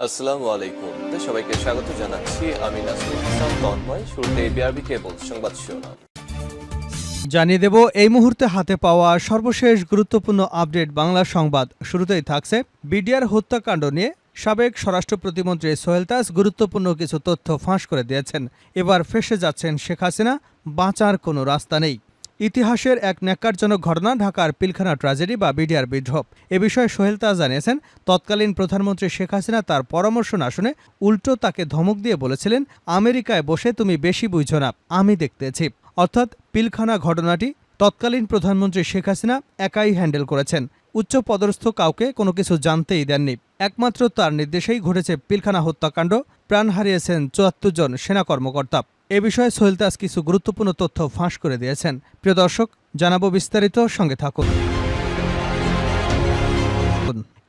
আসসালামু আলাইকুম। সবাইকে স্বাগত জানাচ্ছি। আমি নাসরুল ইসলাম তন্ময়। শুরুতে বিআরবি কেবল সংবাদ শিরোনাম জানিয়ে দেব এই মুহূর্তে হাতে পাওয়া সর্বশেষ গুরুত্বপূর্ণ আপডেট বাংলা সংবাদ। শুরুতেই থাকছে বিডিআর হত্যাকাণ্ড নিয়ে সাবেক স্বরাষ্ট্র প্রতিমন্ত্রী সোহেল তাজ গুরুত্বপূর্ণ কিছু তথ্য ফাঁস করে দিয়েছেন। এবার ফেঁসে যাচ্ছেন শেখ হাসিনা, বাঁচার কোনো রাস্তা নেই। ইতিহাসের এক ন্যাক্কারজনক ঘটনা ঢাকার পিলখানা ট্র্যাজেডি বা বিডিআর বিদ্রোহ। এ বিষয়ে সোহেল তাজ জানিয়েছেন, তৎকালীন প্রধানমন্ত্রী শেখ হাসিনা তার পরামর্শ না শুনে উল্টো তাকে ধমক দিয়ে বলেছিলেন, আমেরিকায় বসে তুমি বেশি বুঝছো না, আমি দেখতেছি। অর্থাৎ পিলখানা ঘটনাটি তৎকালীন প্রধানমন্ত্রী শেখ হাসিনা একাই হ্যান্ডেল করেছেন। উচ্চ পদস্থ কাউকে কোনো কিছু জানতেই দেননি। একমাত্র তার নির্দেশেই ঘটেছে পিলখানা হত্যাকাণ্ড। প্রাণ হারিয়েছেন ৭৪ জন সেনা কর্মকর্তা। এ বিষয়ে সোহেল তাজ কিছু গুরুত্বপূর্ণ তথ্য ফাঁস করে দিয়েছেন। প্রিয় দর্শক, জানাবো বিস্তারিত, সঙ্গে থাকুন।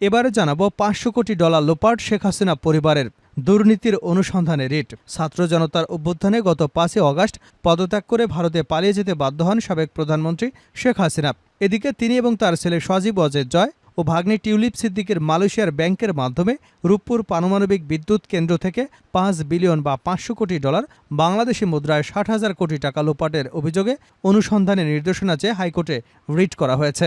এবারে জানাবো $500 কোটি লোপাট শেখ হাসিনা পরিবারের, দুর্নীতির অনুসন্ধানে রিট। ছাত্র জনতার অভ্যুত্থানে গত ৫ আগস্ট পদত্যাগ করে ভারতে পালিয়ে যেতে বাধ্য হন সাবেক প্রধানমন্ত্রী শেখ হাসিনা। এদিকে তিনি এবং তার ছেলে সজীব অজয় জয় ও ভাগ্নি টিউলিপ সিদ্দিকের মালয়েশিয়ার ব্যাংকের মাধ্যমে রূপপুর পারমাণবিক বিদ্যুৎ কেন্দ্র থেকে $5 বিলিয়ন বা $500 কোটি বাংলাদেশি মুদ্রায় ৬০,০০০ কোটি টাকা লোপাটের অভিযোগে অনুসন্ধানে নির্দেশনা চেয়ে হাইকোর্টে রিট করা হয়েছে।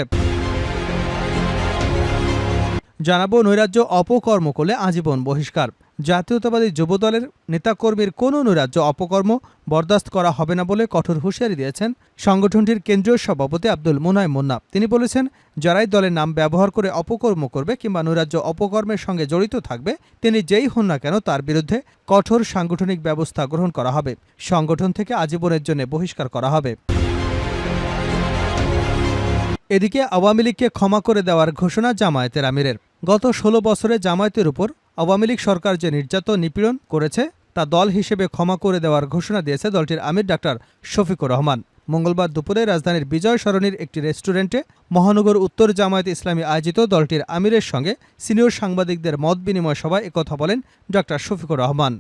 জানাবো নৈরাজ্য অপকর্ম করলে আজীবন বহিষ্কার। জাতীয়তাবাদী যুবদলের নেতাকর্মীর কোনো নৈরাজ্য অপকর্ম বরদাস্ত করা হবে না বলে কঠোর হুঁশিয়ারি দিয়েছেন সংগঠনটির কেন্দ্রীয় সভাপতি আব্দুল মোনায়েম মুন্না। তিনি বলেছেন, যারাই দলের নাম ব্যবহার করে অপকর্ম করবে কিংবা নৈরাজ্য অপকর্মের সঙ্গে জড়িত থাকবে, তিনি যেই হন না কেন তার বিরুদ্ধে কঠোর সাংগঠনিক ব্যবস্থা গ্রহণ করা হবে। সংগঠন থেকে আজীবনের জন্য বহিষ্কার করা হবে। এদিকে আওয়ামী লীগকে ক্ষমা করে দেওয়ার ঘোষণা জামায়াতের আমিরের। গত ১৬ বছরে জামায়াতের উপর আওয়ামী লীগ সরকার যে নির্যাতন নিপীড়ন করেছে তা দল হিসেবে ক্ষমা করে দেওয়ার ঘোষণা দিয়েছে দলটির আমির ডাক্তার শফিকুর রহমান। মঙ্গলবার দুপুরে রাজধানীর বিজয় সরণির একটি রেস্টুরেন্টে মহানগর উত্তর জামায়াত ইসলামী আয়োজিত দলটির আমিরের সঙ্গে সিনিয়র সাংবাদিকদের মত বিনিময় সভায় একথা বলেন ডাক্তার শফিকুর রহমান।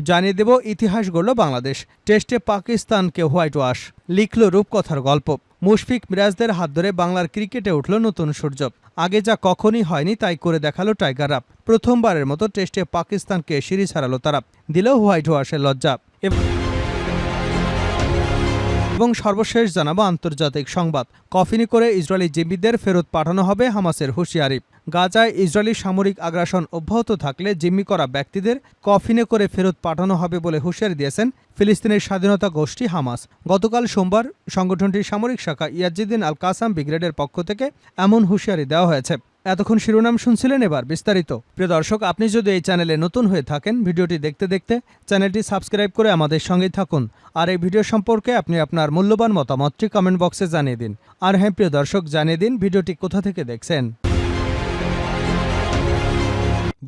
জানিয়ে দেব ইতিহাস গড়ল বাংলাদেশ, টেস্টে পাকিস্তানকে হোয়াইট ওয়াশ, লিখল রূপকথার গল্প। মুশফিক মিরাজদের হাত ধরে বাংলার ক্রিকেটে উঠল নতুন সূর্য। আগে যা কখনই হয়নি তাই করে দেখালো টাইগাররা। প্রথমবারের মতো টেস্টে পাকিস্তানকে সিরিজ হারালো তারা, দিল হোয়াইট ওয়াশের লজ্জা। এবং সর্বশেষ জানাবো আন্তর্জাতিক সংবাদ। কফিনে করে ইসরায়েলি জিম্মিদের ফেরত পাঠানো হবে, হামাসের হুঁশিয়ারি। গাজায় ইসরায়েলি সামরিক আগ্রাসন অব্যাহত থাকলে জিম্মি করা ব্যক্তিদের কফিনে করে ফেরত পাঠানো হবে বলে হুঁশিয়ারি দিয়েছেন ফিলিস্তিনের স্বাধীনতা গোষ্ঠী হামাস। গতকাল সোমবার সংগঠনটির সামরিক শাখা ইয়াজিদ্দিন আল কাসাম ব্রিগেডের পক্ষ থেকে এমন হুঁশিয়ারি দেওয়া হয়েছে। এতক্ষণ শিরোনাম শুনছিলেন, এবার বিস্তারিত। প্রিয় দর্শক, আপনি যদি এই চ্যানেলে নতুন হয়ে থাকেন, ভিডিওটি দেখতে দেখতে চ্যানেলটি সাবস্ক্রাইব করে আমাদের সঙ্গেই থাকুন। আর এই ভিডিও সম্পর্কে আপনি আপনার মূল্যবান মতামতটি কমেন্ট বক্সে জানিয়ে দিন। আর হ্যাঁ প্রিয় দর্শক, জানিয়ে দিন ভিডিওটি কোথা থেকে দেখছেন।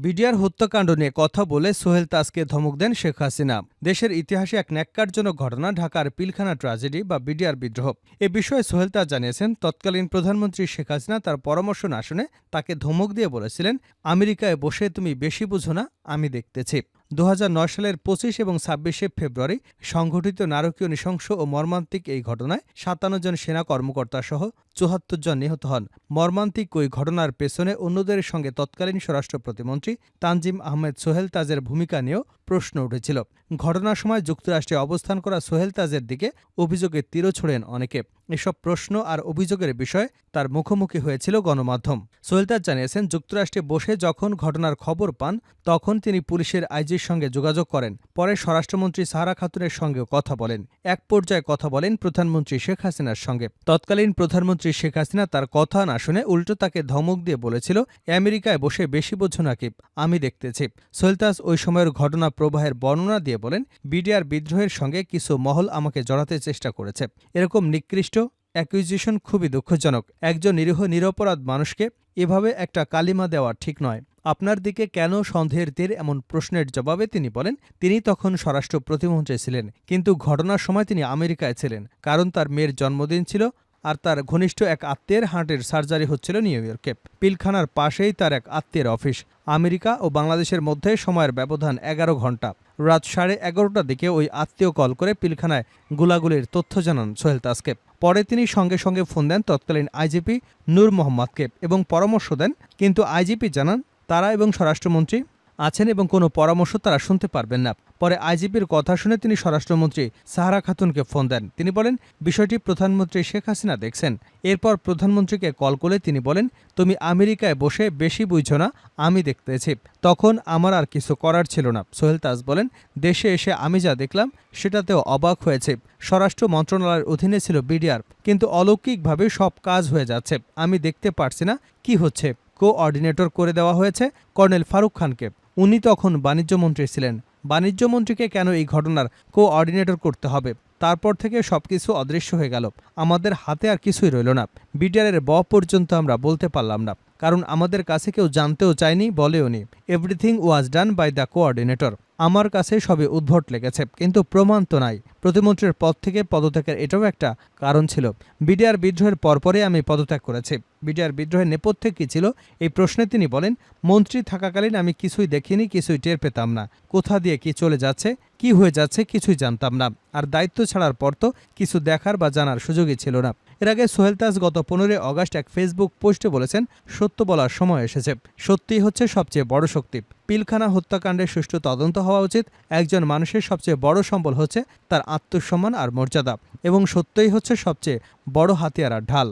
বিডিআর হত্যাকাণ্ড নিয়ে কথা বলে সোহেল তাজকে ধমক দেন শেখ হাসিনা। দেশের ইতিহাসে এক ন্যাক্কারজনক ঘটনা ঢাকার পিলখানা ট্র্যাজেডি বা বিডিআর বিদ্রোহ। এ বিষয়ে সোহেল তাজ জানিয়েছেন, তৎকালীন প্রধানমন্ত্রী শেখ হাসিনা তার পরামর্শ না শুনে তাকে ধমক দিয়ে বলেছিলেন, আমেরিকায় বসে তুমি বেশি বুঝো না, আমি দেখতেছি। ২০০৯ সালের ২৫ এবং ২৬ ফেব্রুয়ারি সংঘটিত নারকীয় নৃশংস ও মর্মান্তিক এই ঘটনায় ৫৭ জন সেনা কর্মকর্তা সহ ৭৪ জন নিহত হন। মর্মান্তিক ওই ঘটনার পেছনে অন্যদের সঙ্গে তৎকালীন স্বরাষ্ট্র প্রতিমন্ত্রী তানজিম আহমেদ সোহেল তাজের ভূমিকা নিয়েও প্রশ্ন উঠেছিল। ঘটনার সময় যুক্তরাষ্ট্রে অবস্থান করা সোহেল তাজের দিকে অভিযোগের তীরও ছোড়েন অনেকে। এসব প্রশ্ন আর অভিযোগের বিষয়ে তার মুখোমুখি হয়েছিল গণমাধ্যম। সোহেল তাজ জানিয়েছেন, যুক্তরাষ্ট্রে বসে যখন ঘটনার খবর পান তখন তিনি পুলিশের আইজির সঙ্গে যোগাযোগ করেন। পরে স্বরাষ্ট্রমন্ত্রী সাহারা খাতুনের সঙ্গেও কথা বলেন। এক পর্যায়ে কথা বলেন প্রধানমন্ত্রী শেখ হাসিনার সঙ্গে। তৎকালীন প্রধানমন্ত্রী শেখ হাসিনা তার কথা না শুনে উল্টো তাকে ধমক দিয়ে বলেছিল, আমেরিকায় বসে বেশি বোঝো নাকি, আমি দেখতেছি। সোহেল তাজ ওই সময়ের ঘটনা প্রবাহের বর্ণনা দিয়ে বলেন, বিডিআর বিদ্রোহের সঙ্গে কিছু মহল আমাকে জড়াতে চেষ্টা করেছে। এরকম নিকৃষ্ট অ্যাকুইজিশন খুবই দুঃখজনক। একজন নিরীহ নিরপরাধ মানুষকে এভাবে একটা কালিমা দেওয়া ঠিক নয়। আপনার দিকে কেন সন্দেহের তীর, এমন প্রশ্নের জবাবে তিনি বলেন, তিনি তখন স্বরাষ্ট্র প্রতিমন্ত্রী ছিলেন, কিন্তু ঘটনার সময় তিনি আমেরিকায় ছিলেন, কারণ তার মেয়ের জন্মদিন ছিল আর তার ঘনিষ্ঠ এক আত্মীয়ের হার্টের সার্জারি হচ্ছিল নিউ ইয়র্কে। পিলখানার পাশেই তার এক আত্মীয়ের অফিস। আমেরিকা ও বাংলাদেশের মধ্যে সময়ের ব্যবধান 11 ঘণ্টা। রাত 11:30টার দিকে ওই আত্মীয় কল করে পিলখানায় গোলাগুলির তথ্য জানান সোহেল তাজকে। পরে তিনি সঙ্গে সঙ্গে ফোন দেন তৎকালীন আইজিপি নূর মোহাম্মদকে এবং পরামর্শ দেন, কিন্তু আইজিপি জানান তারা এবং স্বরাষ্ট্রমন্ত্রী আছেন এবং কোনো পরামর্শ তারা শুনতে পারবেন না। পরে আইজিপির কথা শুনে তিনি স্বরাষ্ট্রমন্ত্রী সাহারা খাতুনকে ফোন দেন। তিনি বলেন বিষয়টি প্রধানমন্ত্রী শেখ হাসিনা দেখছেন। এরপর প্রধানমন্ত্রীকে কল করে তিনি বলেন, তুমি আমেরিকায় বসে বেশি বুঝছো না, আমি দেখতেছি। তখন আমার আর কিছু করার ছিল না। সোহেল তাজ বলেন, দেশে এসে আমি যা দেখলাম সেটাতেও অবাক হয়েছে। স্বরাষ্ট্র মন্ত্রণালয়ের অধীনে ছিল বিডিআর, কিন্তু অলৌকিকভাবে সব কাজ হয়ে যাচ্ছে। আমি দেখতে পারছি না কি হচ্ছে। কোঅর্ডিনেটর করে দেওয়া হয়েছে কর্নেল ফারুক খানকে। উনি তখন বাণিজ্যমন্ত্রী ছিলেন। বাণিজ্যমন্ত্রীকে কেন এই ঘটনার কোঅর্ডিনেটর করতে হবে? তারপর থেকে সবকিছু অদৃশ্য হয়ে গেল। আমাদের হাতে আর কিছুই রইল না। বিডিআরের পর্যন্ত আমরা বলতে পারলাম না, কারণ আমাদের কাছে কেউ জানতেও চায়নি, বলেওনি। Everything was done by the coordinator. আমার কাছে সবে উদ্ভট লেগেছে, কিন্তু প্রমাণ তো নাই। প্রতিমন্ত্রীর পদ থেকে পদত্যাগের এটাও একটা কারণ ছিল। বিডিআর বিদ্রোহের পরপরই আমি পদত্যাগ করেছি। বিডিআর বিদ্রোহের নেপথ্যে কী ছিল এই প্রশ্নে তিনি বলেন, মন্ত্রী থাকাকালীন আমি কিছুই দেখিনি, কিছুই টের পেতাম না। কোথা দিয়ে কি চলে যাচ্ছে, কি হয়ে যাচ্ছে কিছুই জানতাম না। আর দায়িত্ব ছাড়ার পর তো কিছু দেখার বা জানার সুযোগই ছিল না। এর আগে সোহেল তাজ গত 15 আগস্ট এক ফেসবুক পোস্টে বলেছেন, সত্য বলার সময় এসেছে। সত্যিই হচ্ছে সবচেয়ে বড় শক্তি। পিলখানা হত্যাকাণ্ডের সুষ্ঠু তদন্ত হওয়া উচিত। একজন মানুষের সবচেয়ে বড় সম্বল হচ্ছে তার আত্মসম্মান আর মর্যাদা, এবং সত্যই হচ্ছে সবচেয়ে বড় হাতিয়ার আর ঢাল।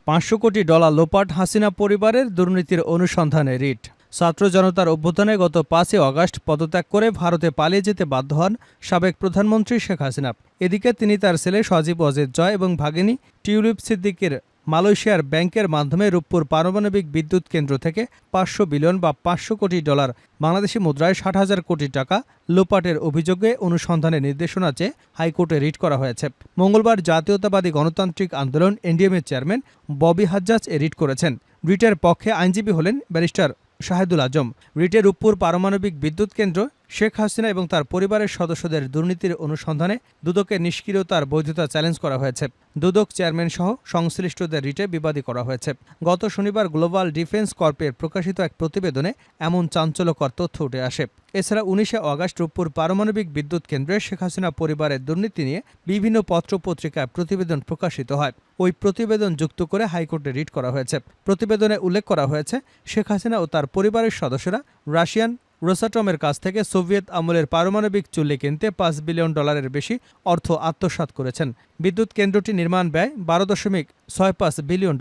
$500 কোটি লোপাট হাসিনা পরিবারের, দুর্নীতির অনুসন্ধানে রিট। ছাত্র জনতার অভ্যুত্থানে গত 5 আগস্ট পদত্যাগ করে ভারতে পালিয়ে যেতে বাধ্য হন সাবেক প্রধানমন্ত্রী শেখ হাসিনা। এদিকে তিনি তার ছেলে সজীব ওয়াজেদ জয় এবং ভাগিনী টিউলিপ সিদ্দিকের মালয়েশিয়ার ব্যাংকের মাধ্যমে রূপপুর পারমাণবিক বিদ্যুৎ কেন্দ্র থেকে $500 বিলিয়ন বা $500 কোটি বাংলাদেশি মুদ্রায় 60,000 কোটি টাকা লোপাটের অভিযোগে অনুসন্ধানের নির্দেশনা চেয়ে হাইকোর্টে রিট করা হয়েছে। মঙ্গলবার জাতীয়তাবাদী গণতান্ত্রিক আন্দোলন এনডিএমের চেয়ারম্যান ববি হাজ্জাজ এ রিট করেছেন। রিটের পক্ষে আইনজীবী হলেন ব্যারিস্টার শাহেদুল আজম। রিটে রূপপুর পারমাণবিক বিদ্যুৎ কেন্দ্র, শেখ হাসিনা এবং তার পরিবারের সদস্যদের দুর্নীতির অনুসন্ধানে দুদকের নিষ্ক্রিয়তার বৈধতা চ্যালেঞ্জ করা হয়েছে। দুদক চেয়ারম্যান সহ সংশ্লিষ্টদের রিটে বিবাদী করা হয়েছে। গত শনিবার গ্লোবাল ডিফেন্স কর্পের প্রকাশিত এক প্রতিবেদনে এমন চাঞ্চল্যকর তথ্য উঠে আসে। এছাড়া 19 আগস্ট রূপপুর পারমাণবিক বিদ্যুৎ কেন্দ্রে শেখ হাসিনা পরিবারের দুর্নীতি নিয়ে বিভিন্ন পত্রপত্রিকায় প্রতিবেদন প্রকাশিত হয়। ওই প্রতিবেদন যুক্ত করে হাইকোর্টে রিট করা হয়েছে। প্রতিবেদনে উল্লেখ করা হয়েছে, শেখ হাসিনা ও তার পরিবারের সদস্যরা রাশিয়ান রোসাটমের কাছ থেকে সোভিয়েত আমলের পারমাণবিক চুল্লি কিনতে $5 বিলিয়ন বেশি অর্থ আত্মসাৎ করেছেন। বিদ্যুৎ কেন্দ্রটি নির্মাণ ব্যয় $12.65 বিলিয়ন।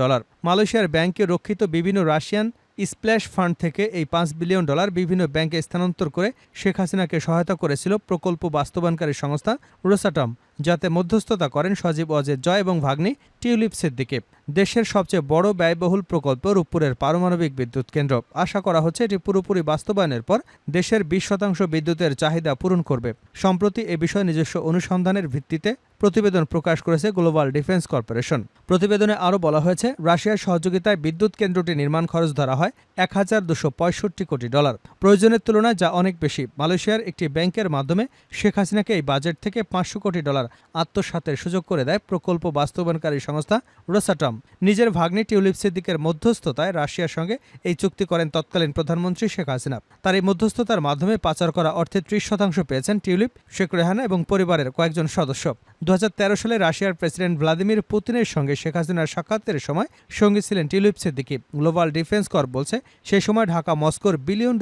মালয়েশিয়ার ব্যাংকে রক্ষিত বিভিন্ন রাশিয়ান স্প্ল্যাশ ফান্ড থেকে এই $5 বিলিয়ন বিভিন্ন ব্যাংকে স্থানান্তর করে শেখ হাসিনাকে সহায়তা করেছিল প্রকল্প বাস্তবায়নকারী সংস্থা রোসাটম, যাতে মধ্যস্থতা করেন সজীব ওয়াজেদ জয় এবং ভাগ্নি টিউলিপ সিদ্দিকে। দেশের সবচেয়ে বড় ব্যয়বহুল প্রকল্প রূপপুরের পারমাণবিক বিদ্যুৎ কেন্দ্র। আশা করা হচ্ছে এটি পুরোপুরি বাস্তবায়নের পর দেশের 20% বিদ্যুতের চাহিদা পূরণ করবে। সম্প্রতি এ বিষয়ে নিজস্ব অনুসন্ধানের ভিত্তিতে প্রতিবেদন প্রকাশ করেছে গ্লোবাল ডিফেন্স কর্পোরেশন। প্রতিবেদনে আরও বলা হয়েছে, রাশিয়ার সহযোগিতায় বিদ্যুৎ কেন্দ্রটি নির্মাণ খরচ ধরা হয় $1,265 কোটি। প্রয়োজনের তুলনায় যা অনেক বেশি। মালয়েশিয়ার একটি ব্যাংকের মাধ্যমে শেখ হাসিনাকে এই বাজেট থেকে $500 কোটি আত্মসাতের সুযোগ করে দেয় প্রকল্প বাস্তবায়নকারী সংস্থা রোসাটম। নিজের ভাগ্নি টিউলিপ সিদ্দিকের মধ্যস্থতায় রাশিয়ার সঙ্গে এই চুক্তি করেন তৎকালীন প্রধানমন্ত্রী শেখ হাসিনা। তার এই মধ্যস্থতার মাধ্যমে পাচার করা অর্থের 30% পেয়েছেন টিউলিপ, শেখ রেহানা এবং পরিবারের কয়েকজন সদস্য। 2013 সালে রাশিয়ার প্রেসিডেন্ট ভ্লাদিমির পুতিনের সঙ্গে শেখ হাসিনার সাক্ষাতের সময় সঙ্গী ছিলেন Tulip Siddiq. Global Defence Corp বলছে, সেই সময় ঢাকা মস্কোর $1 বিলিয়ন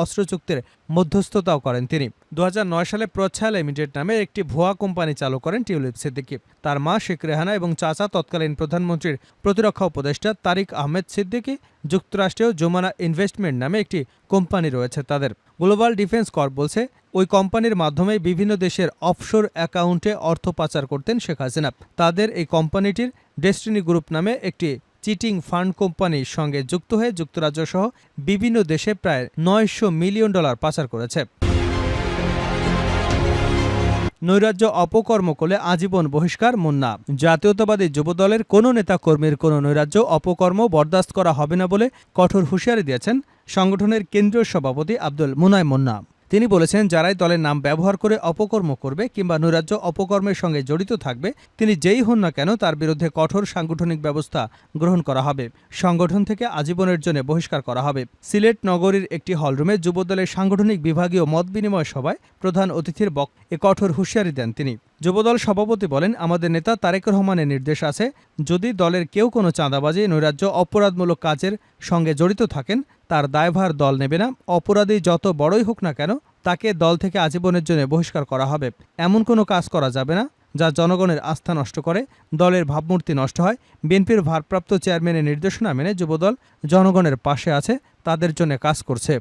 অস্ত্র চুক্তির মধ্যস্থতাও করেন তিনি। 2009 সালে প্রচ্ছায়া লিমিটেড নামে একটি ভুয়া কোম্পানি চালু করেন টিউলিপ সিদ্দিকি। তার মা শেখ রেহানা এবং চাচা তৎকালীন প্রধানমন্ত্রীর প্রতিরক্ষা উপদেষ্টা তারিক আহমেদ সিদ্দিকি। যুক্তরাষ্ট্রেও জোমানা ইনভেস্টমেন্ট নামে একটি কোম্পানি রয়েছে তাদের। গ্লোবাল ডিফেন্স কর্প বলছে, ওই কোম্পানির মাধ্যমে বিভিন্ন দেশের অফশোর অ্যাকাউন্টে অর্থ পাচার করতেন শেখ হাসিনা। তাদের এই কোম্পানিটির ডেস্টিনি গ্রুপ নামে একটি চিটিং ফান্ড কোম্পানির সঙ্গে যুক্ত হয়ে যুক্তরাজ্য সহ বিভিন্ন দেশে প্রায় $900 মিলিয়ন পাচার করেছে। নৈরাজ্য অপকর্ম করলে আজীবন বহিষ্কার মুন্না। জাতীয়তাবাদী যুবদলের কোনো নেতা কর্মীর কোনো নৈরাজ্য অপকর্ম বরদাস্ত করা হবে না বলে কঠোর হুঁশিয়ারি দিয়েছেন সংগঠনের কেন্দ্রীয় সভাপতি আব্দুল মুনায়েম মুন্না। তিনি বলেছেন, যারাই দলের নাম ব্যবহার করে অপকর্ম করবে কিংবা নৈরাজ্য অপকর্মের সঙ্গে জড়িত থাকবে, তিনি যেই হন না কেন তার বিরুদ্ধে কঠোর সাংগঠনিক ব্যবস্থা গ্রহণ করা হবে। সংগঠন থেকে আজীবনের জন্য বহিষ্কার করা হবে। সিলেট নগরীর একটি হলরুমে যুবদলের সাংগঠনিক বিভাগীয় মত বিনিময় সভায় প্রধান অতিথির এ কঠোর হুঁশিয়ারি দেন তিনি। যুবদল সভাপতি বলেন, আমাদের নেতা তারেক রহমানের নির্দেশ আছে, যদি দলের কেউ কোনো চাঁদাবাজি, নৈরাজ্য, অপরাধমূলক কাজের সঙ্গে জড়িত থাকেন, তার দায়ভার দল নেবে না। অপরাধী যত বড়ই হোক না কেন, তাকে দল থেকে আজীবনের জন্য বহিষ্কার করা হবে। এমন কোনো কাজ করা যাবে না যা জনগণের আস্থা নষ্ট করে, দলের ভাবমূর্তি নষ্ট হয়। বিএনপির ভারপ্রাপ্ত চেয়ারম্যানের নির্দেশনা মেনে যুবদল জনগণের পাশে আছে, তাদের জন্য কাজ করছে।